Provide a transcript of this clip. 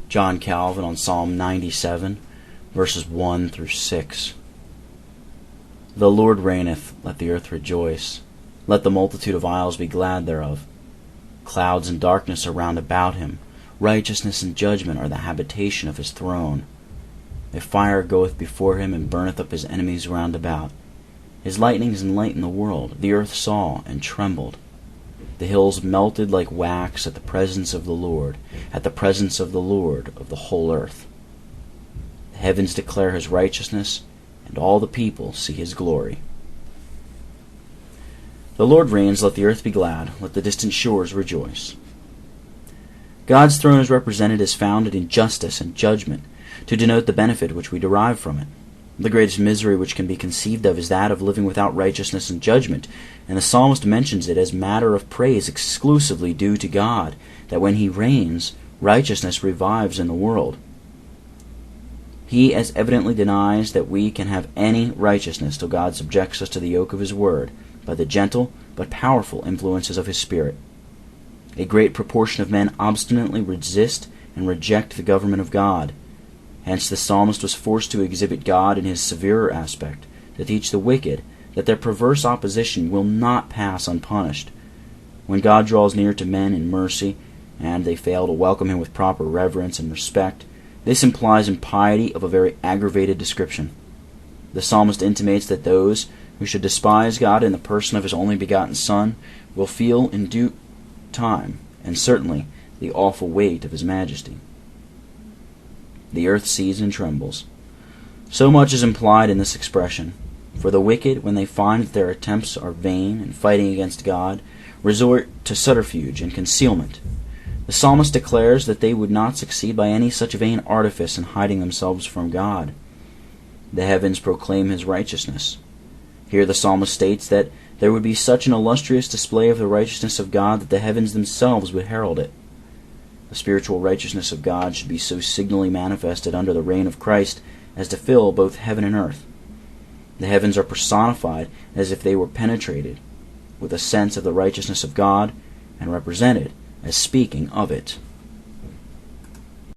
John Calvin on Psalm 97, verses 1 through 6. The Lord reigneth, let the earth rejoice. Let the multitude of isles be glad thereof. Clouds and darkness are round about him. Righteousness and judgment are the habitation of his throne. A fire goeth before him, and burneth up his enemies round about. His lightnings enlighten the world. The earth saw and trembled. The hills melted like wax at the presence of the Lord, at the presence of the Lord of the whole earth. The heavens declare his righteousness, and all the people see his glory. The Lord reigns, let the earth be glad, let the distant shores rejoice. God's throne is represented as founded in justice and judgment, to denote the benefit which we derive from it. The greatest misery which can be conceived of is that of living without righteousness and judgment, and the psalmist mentions it as matter of praise exclusively due to God, that when he reigns, righteousness revives in the world. He as evidently denies that we can have any righteousness till God subjects us to the yoke of his word, by the gentle but powerful influences of his Spirit. A great proportion of men obstinately resist and reject the government of God. Hence the psalmist was forced to exhibit God in his severer aspect, to teach the wicked that their perverse opposition will not pass unpunished. When God draws near to men in mercy, and they fail to welcome him with proper reverence and respect, this implies impiety of a very aggravated description. The psalmist intimates that those who should despise God in the person of his only begotten Son will feel in due time, and certainly, the awful weight of his majesty. The earth sees and trembles. So much is implied in this expression. For the wicked, when they find that their attempts are vain in fighting against God, resort to subterfuge and concealment. The psalmist declares that they would not succeed by any such vain artifice in hiding themselves from God. The heavens proclaim his righteousness. Here the psalmist states that there would be such an illustrious display of the righteousness of God that the heavens themselves would herald it. The spiritual righteousness of God should be so signally manifested under the reign of Christ as to fill both heaven and earth. The heavens are personified as if they were penetrated with a sense of the righteousness of God and represented as speaking of it.